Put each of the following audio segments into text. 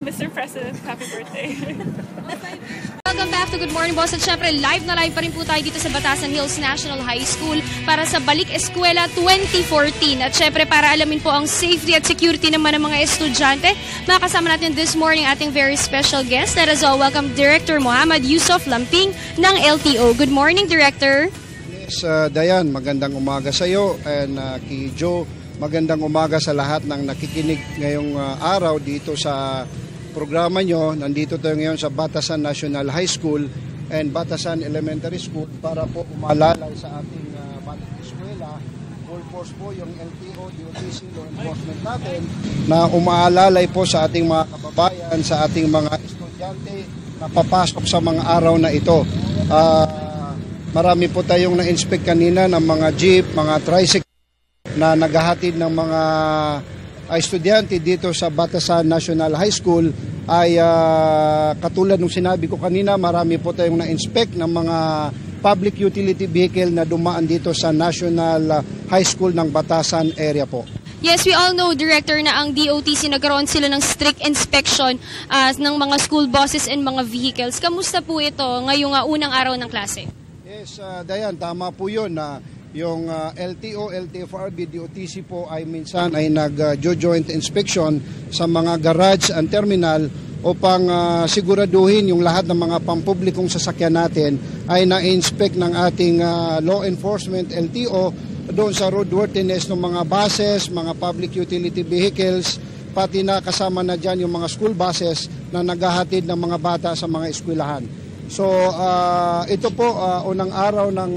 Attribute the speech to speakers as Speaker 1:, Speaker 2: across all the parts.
Speaker 1: Mr. President, happy birthday.
Speaker 2: Welcome back to Good Morning Boss. At syempre, live na live pa rin po tayo dito sa Batasan Hills National High School para sa Balik Eskwela 2014. At syempre, para alamin po ang safety at security naman ng mga estudyante, makasama natin this morning ating very special guest. Let us all welcome Director Muhammad Yusuf Lamping ng LTO. Good morning, Director.
Speaker 3: Yes, Dayan, magandang umaga sa iyo, and kay Joe, magandang umaga sa lahat ng nakikinig ngayong araw dito sa programa nyo. Nandito tayo ngayon sa Batasan National High School and Batasan Elementary School para po umalalay sa ating Balik Eskwela. Full force po yung LTO, DOTC, law enforcement natin na umaalalay po sa ating mga kababayan, sa ating mga estudyante na papasok sa mga araw na ito. Marami po tayong na-inspect kanina ng mga jeep, mga tricycle na naghahatid ng mga estudyante dito sa Batasan National High School ay katulad ng sinabi ko kanina, marami po tayong na-inspect ng mga public utility vehicle na dumaan dito sa National High School ng Batasan area po.
Speaker 2: Yes, we all know, Director, na ang DOTC nagkaroon sila ng strict inspection ng mga school buses and mga vehicles. Kamusta po ito ngayong unang araw ng klase?
Speaker 3: Yes, Dayan, tama po yun na yung LTO, LTFRB, DOTC po ay minsan ay nag-joint inspection sa mga garage and terminal upang siguraduhin yung lahat ng mga pampublikong sasakyan natin ay na-inspect ng ating law enforcement LTO doon sa roadworthiness ng mga buses, mga public utility vehicles, pati na kasama na dyan yung mga school buses na naghahatid ng mga bata sa mga eskwelahan. So ito po unang araw ng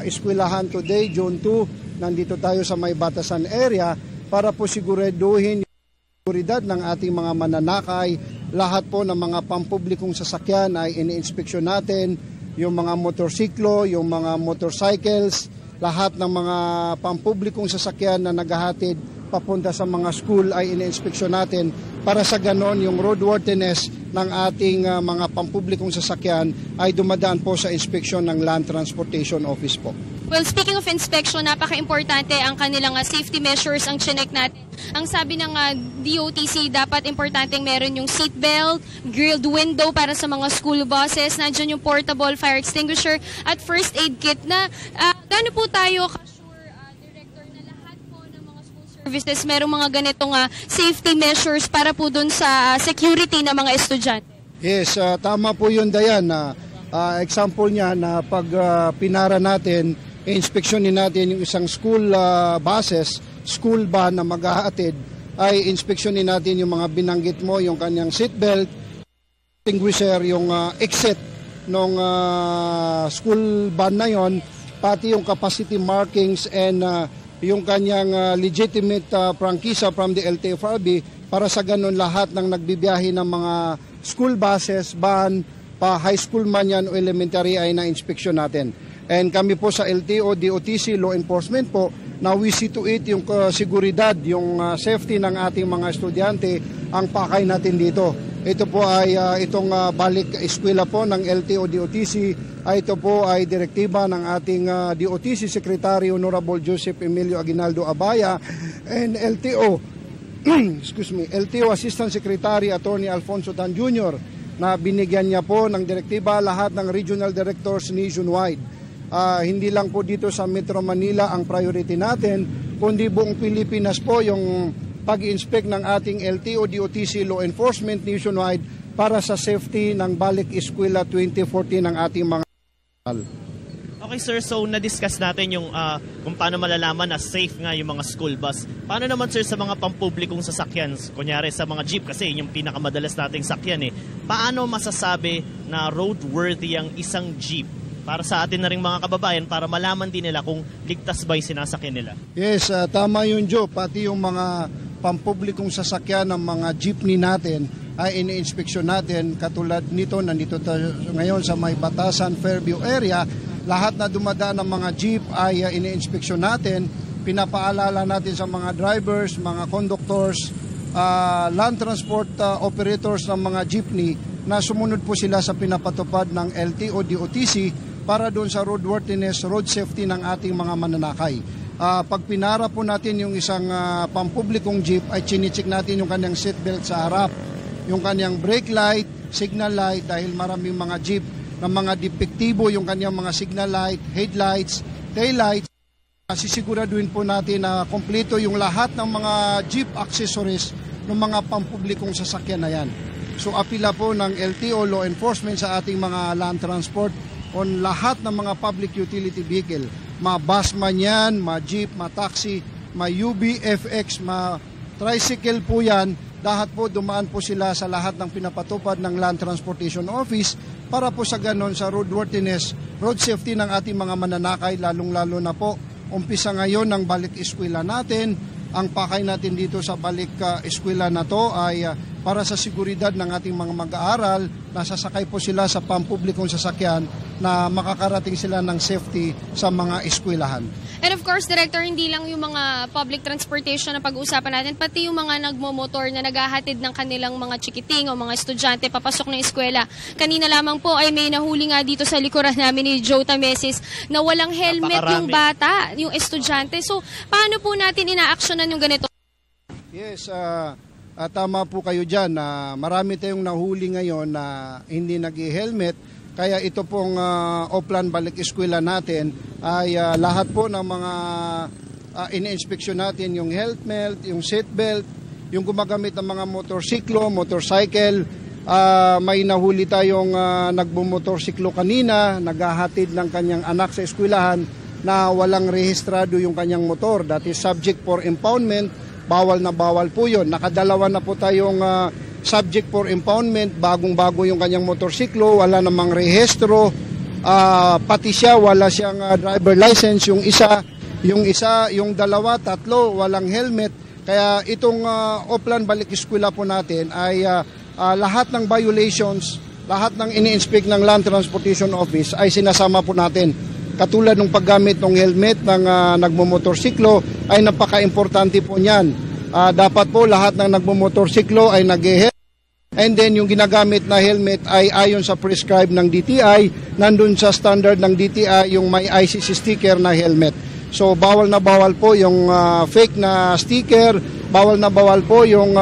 Speaker 3: eskwelahan today, June 2. Nandito tayo sa may Batasan area para po siguraduhin yung seguridad ng ating mga mananakay. Lahat po ng mga pampublikong sasakyan ay ini-inspeksyon natin, yung mga motorsiklo, yung mga motorcycles, lahat ng mga pampublikong sasakyan na naghahatid papunta sa mga school ay ini-inspeksyon natin para sa ganon yung roadworthiness ng ating mga pampublikong sasakyan ay dumadaan po sa inspeksyon ng Land Transportation Office po.
Speaker 2: Well, speaking of inspection, napaka-importante ang kanilang safety measures ang chinek natin. Ang sabi ng DOTC, dapat importanteng meron yung seatbelt, grilled window para sa mga school buses, nandiyan yung portable fire extinguisher at first aid kit na gaano po tayo services, merong mga ganitong safety measures para po dun sa security ng mga estudyante?
Speaker 3: Yes, tama po yun, Dayan. Example niya na pag pinara natin, inspeksyonin natin yung isang school buses, school van na maghahatid, ay inspeksyonin natin yung mga binanggit mo, yung kanyang seatbelt, extinguisher, yung exit ng school van na yon, pati yung capacity markings and yung kanyang legitimate prangkisa from the LTFRB para sa ganun lahat ng nagbibiyahe ng mga school buses, van, pa high school man yan o elementary ay na-inspeksyon natin. And kami po sa LTO, DOTC, law enforcement po, na we see to it yung seguridad, yung safety ng ating mga estudyante ang pakay natin dito. Ito po ay itong Balik Eskwela po ng LTO, DOTC, ito po ay direktiba ng ating DOTC Secretary Honorable Joseph Emilio Aguinaldo Abaya and LTO LTO Assistant Secretary Attorney Alfonso Tan Jr. na binigyan niya po ng direktiba lahat ng regional directors nationwide. Hindi lang po dito sa Metro Manila ang priority natin, kundi buong Pilipinas po yung pag-inspect ng ating LTO, DOTC, law enforcement nationwide para sa safety ng Balik Eskwela 2014 ng ating mga.
Speaker 4: Okay sir, so na-discuss natin yung kung paano malalaman na safe nga yung mga school bus. Paano naman sir sa mga pampublikong sasakyan? Kunyari sa mga jeep kasi yung pinakamadalas nating sakyan eh. Paano masasabi na roadworthy ang isang jeep? Para sa atin na rin mga kababayan para malaman din nila kung ligtas ba yung sinasakyan nila.
Speaker 3: Yes, tama yun Joe. Pati yung mga pampublikong sasakyan ng mga jeepney natin ay ini-inspeksyon natin. Katulad nito, nandito tayo ngayon sa may Batasan, Fairview area. Lahat na dumadaan ng mga jeep ay ini-inspeksyon natin. Pinapaalala natin sa mga drivers, mga conductors, land transport operators ng mga jeepney na sumunod po sila sa pinapatupad ng LTO, DOTC para doon sa roadworthiness, road safety ng ating mga mananakay. Pag pinara po natin yung isang pampublikong jeep ay chinichik natin yung kanyang seatbelt sa harap. yung kanyang brake light, signal light, dahil maraming mga jeep na mga depektibo yung kanyang mga signal light, headlights, taillights. Sisiguraduhin po natin na kompleto yung lahat ng mga jeep accessories ng mga pampublikong sasakyan na yan. So apila po ng LTO law enforcement sa ating mga land transport on lahat ng mga public utility vehicle. Ma-bus man yan, ma-jeep, ma-taxi, ma-UB, FX, ma-tricycle po yan. Lahat po dumaan po sila sa lahat ng pinapatupad ng Land Transportation Office para po sa ganon sa roadworthiness, road safety ng ating mga mananakay, lalong-lalo na po umpisa ngayon ng balik eskwela natin. Ang pakay natin dito sa balik eskwela na to ay para sa seguridad ng ating mga mag-aaral na sasakay po sila sa pampublikong sasakyan na makakarating sila ng safety sa mga eskwelahan.
Speaker 2: And of course, Director, hindi lang yung mga public transportation na pag-uusapan natin, pati yung mga nagmomotor na naghahatid ng kanilang mga chikiting o mga estudyante papasok ng eskwela. Kanina lamang po ay may nahuli nga dito sa likuran namin ni Joe Tamesis na walang helmet yung bata, yung estudyante. So, paano po natin ina-actionan yung ganito?
Speaker 3: Yes, tama po kayo dyan. Marami tayong nahuli ngayon na hindi nag-helmet. Kaya ito pong Oplan Balik Eskwela natin ay lahat po ng mga ini-inspeksyon natin, yung helmet, yung seatbelt, yung gumagamit ng mga motorsiklo, motorcycle. May nahuli tayong nagbumotorsiklo kanina, naghahatid ng kanyang anak sa eskwelahan na walang rehistrado yung kanyang motor. That is subject for impoundment. Bawal na bawal po yun. Nakadalawa na po tayong subject for impoundment, bagong-bago yung kanyang motorsiklo, wala namang rehistro, pati siya, wala siyang driver license, yung dalawa, tatlo, walang helmet. Kaya itong Oplan Balik Eskwela po natin ay lahat ng violations, lahat ng ini-inspect ng Land Transportation Office ay sinasama po natin. Katulad ng paggamit ng helmet ng nagmumotorsiklo ay napaka-importante po niyan. Dapat po lahat ng nagmumotorsiklo ay nag-helmet. And then yung ginagamit na helmet ay ayon sa prescribe ng DTI, nandun sa standard ng DTI yung may ICC sticker na helmet. So bawal na bawal po yung fake na sticker, bawal na bawal po yung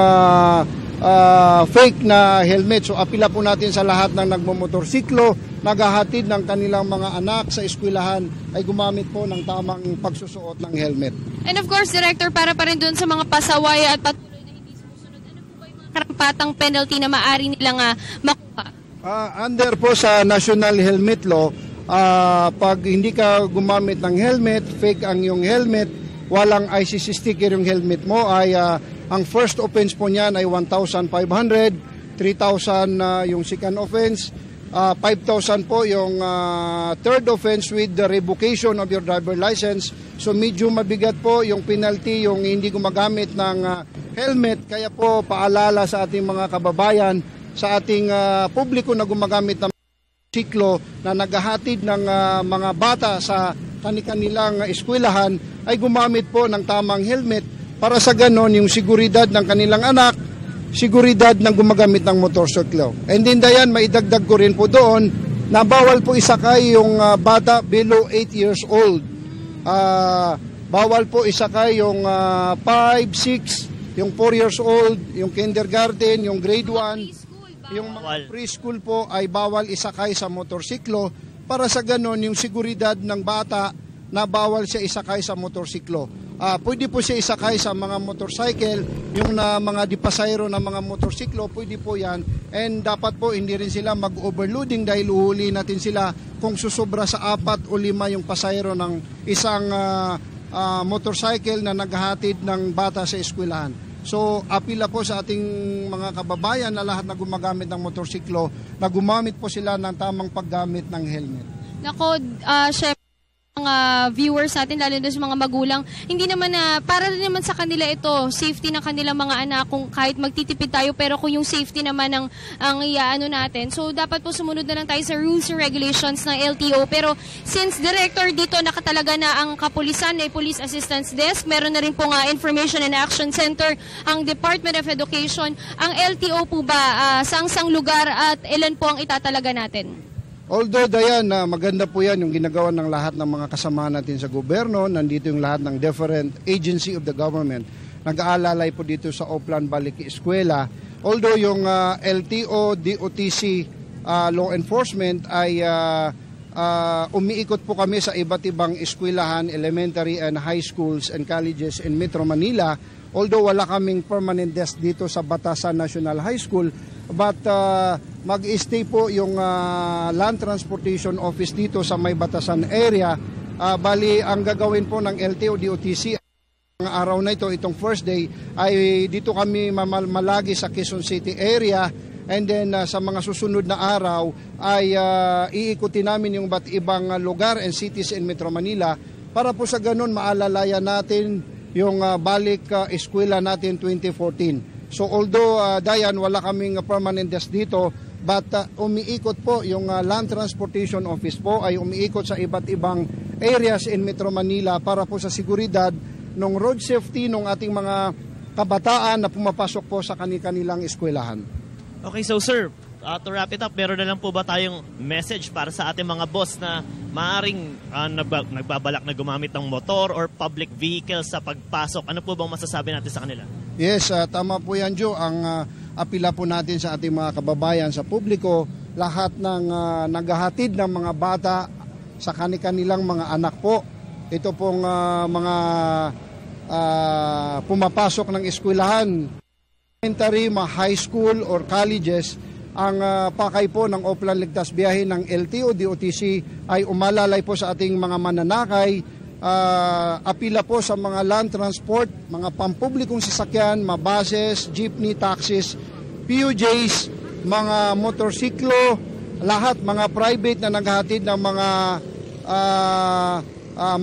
Speaker 3: fake na helmet. So apila po natin sa lahat ng nagmumotorsiklo, naghahatid ng kanilang mga anak sa eskwelahan ay gumamit po ng tamang pagsusuot ng helmet.
Speaker 2: And of course, Director, para pa rin dun sa mga pasaway at patuloy na hindi sumusunod, ano po ba yung mga karampatang penalty na maaari nilang makuha?
Speaker 3: Under po sa National Helmet Law, pag hindi ka gumamit ng helmet, fake ang yung helmet, walang ICC sticker yung helmet mo, ay ang first offense po niyan ay 1,500, 3,000 yung second offense, 5,000 po yung third offense with the revocation of your driver license. So medyo mabigat po yung penalty, yung hindi gumagamit ng helmet. Kaya po paalala sa ating mga kababayan, sa ating publiko na gumagamit ng siklo na naghahatid ng mga bata sa kanilang eskwelahan ay gumamit po ng tamang helmet para sa ganon yung seguridad ng kanilang anak, seguridad ng gumagamit ng motorsiklo. And then dayan, maidagdag ko rin po doon na bawal po isakay yung bata below 8 years old. Bawal po isakay yung 5, 6, yung 4 years old, yung kindergarten, yung grade 1. Yung mga preschool po ay bawal isakay sa motorsiklo para sa ganon yung seguridad ng bata na bawal siya isakay sa motorsiklo. Pwede po siya isakay sa mga motorcycle, yung mga dipasayro na mga motorsiklo, pwede po yan. And dapat po hindi rin sila mag-overloading dahil uhuli natin sila kung susobra sa 4 o 5 yung pasayro ng isang motorcycle na naghahatid ng bata sa eskwelahan. So, apila po sa ating mga kababayan na lahat na gumagamit ng motorsiklo, na gumamit po sila ng tamang paggamit ng helmet.
Speaker 2: Nako, syempre, mga viewers natin, lalo na sa mga magulang, hindi naman para rin naman sa kanila ito, safety ng kanilang mga anak, kung kahit magtitipid tayo, pero kung yung safety naman ang iaano natin. So, dapat po sumunod na lang tayo sa rules and regulations ng LTO. Pero, since Director dito nakatalaga na ang kapulisan, ay Police Assistance Desk, meron na rin po nga Information and Action Center, ang Department of Education. Ang LTO po ba, sang lugar at ilan po ang itatalaga natin?
Speaker 3: Although dayan, maganda po yan yung ginagawa ng lahat ng mga kasama natin sa gobyerno, nandito yung lahat ng different agency of the government. Nag-aalalay po dito sa Oplan Balik Eskwela. Although yung LTO, DOTC law enforcement ay umiikot po kami sa iba't ibang eskwelahan, elementary and high schools and colleges in Metro Manila. Although wala kaming permanent desk dito sa Batasan National High School, but mag-stay po yung Land Transportation Office dito sa may Batasan area. Bali, ang gagawin po ng LTO, DOTC, ang araw na ito, itong first day, ay dito kami mamalagi sa Quezon City area. And then sa mga susunod na araw ay iikutin namin yung ba't ibang lugar and cities in Metro Manila para po sa ganun maalalayan natin yung balik eskwela natin 2014. So although Dayan, wala kaming permanent desk dito, but umiikot po yung Land Transportation Office po ay umiikot sa iba't ibang areas in Metro Manila para po sa seguridad ng road safety ng ating mga kabataan na pumapasok po sa kanilang eskwelahan.
Speaker 4: Okay, so sir, to wrap it up, meron na lang po ba tayong message para sa ating mga boss na maaring nagbabalak na gumamit ng motor or public vehicle sa pagpasok? Ano po bang masasabi natin sa kanila?
Speaker 3: Yes, tama po yan, Joe. Ang apila po natin sa ating mga kababayan, sa publiko, lahat ng naghahatid ng mga bata sa kanilang mga anak po. Ito pong mga pumapasok ng eskwelahan, elementary, high school or colleges, ang pakay po ng Oplan Ligtas Biyahe ng LTO, DOTC ay umalalay po sa ating mga mananakay, apila po sa mga land transport, mga pampublikong sasakyan, mga buses, jeepney, taxis, PUJs, mga motorsiklo, lahat mga private na naghahatid ng mga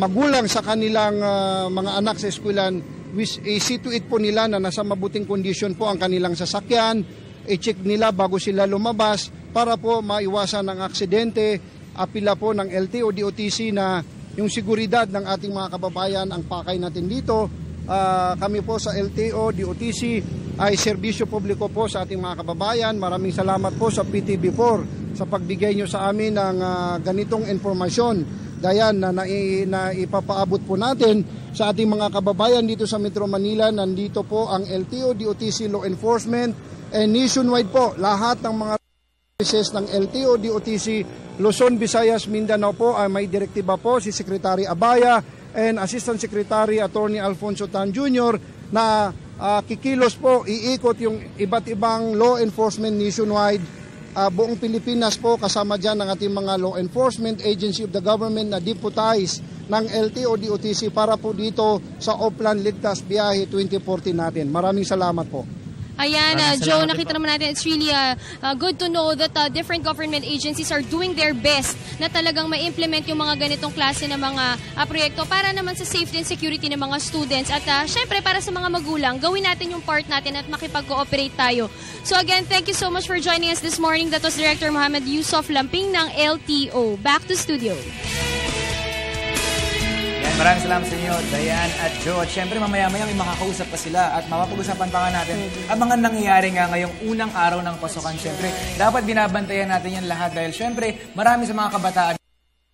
Speaker 3: magulang sa kanilang mga anak sa eskwelahan, see to it po nila na nasa mabuting kondisyon po ang kanilang sasakyan, i-check nila bago sila lumabas para po maiwasan ang aksidente. Apila po ng LTO, DOTC na yung seguridad ng ating mga kababayan ang pakay natin dito. Kami po sa LTO, DOTC ay serbisyo publiko po sa ating mga kababayan. Maraming salamat po sa PTV4 sa pagbigay nyo sa amin ng ganitong informasyon. Dayan na ipapaabot po natin sa ating mga kababayan dito sa Metro Manila. Nandito po ang LTO, DOTC, Law Enforcement, and nationwide po lahat ng mga services ng LTO, DOTC, Luzon, Visayas, Mindanao po ay may direktiba po si Secretary Abaya and Assistant Secretary Attorney Alfonso Tan Jr. na kikilos po, iikot yung iba't ibang law enforcement nationwide. Buong Pilipinas po, kasama dyan ng ating mga law enforcement agency of the government na deputized ng LTO, DOTC para po dito sa Oplan Ligtas Biyahe 2014 natin. Maraming salamat po.
Speaker 2: Ayan, Joe, nakita naman natin, it's really good to know that different government agencies are doing their best na talagang ma-implement yung mga ganitong klase ng mga proyekto para naman sa safety and security ng mga students. At syempre, para sa mga magulang, gawin natin yung part natin at makipag-cooperate tayo. So again, thank you so much for joining us this morning. That was Director Mohamed Yusuf Lamping ng LTO. Back to studio.
Speaker 5: Maraming salamat sa inyo, Dayan at Joe. At syempre, mamaya-maya may makakausap pa sila at mapapag-usapan pa nga natin ang mga nangyayari nga ngayong unang araw ng pasukan. Syempre, dapat binabantayan natin yan lahat dahil syempre, marami sa mga kabataan,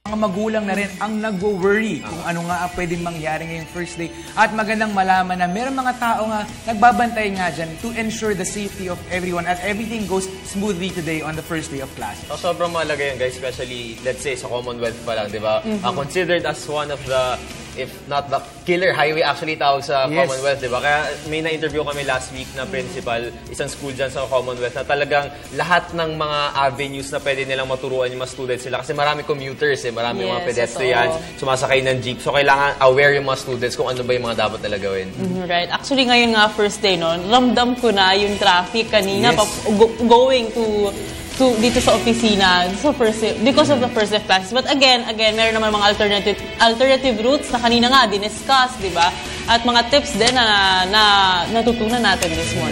Speaker 5: mga magulang na rin ang nagwo-worry kung ano nga ang pwedeng mangyari ngayong first day. At magandang malaman na meron mga tao nga nagbabantay nga dyan to ensure the safety of everyone at everything goes smoothly today on the first day of class.
Speaker 6: Sobrang mahalaga yan, guys, especially, let's say, sa Commonwealth pa lang, di ba? Considered as one of the, if not the killer highway actually tawag sa Commonwealth, di ba? Kaya may na-interview kami last week na principal, isang school dyan sa Commonwealth, na talagang lahat ng mga avenues na pwede nilang maturuan yung mga students sila. Kasi marami commuters, marami mga pedestrians, sumasakay ng jeep. So kailangan aware yung mga students kung ano ba yung mga dapat nila gawin.
Speaker 1: Right. Actually, ngayon nga first day, no, ramdam ko na yung traffic kanina going to dito sa opisina so because of the first day of classes. But again, meron naman mga alternative routes na kanina nga diniscuss, di ba? At mga tips din na natutunan natin this morning.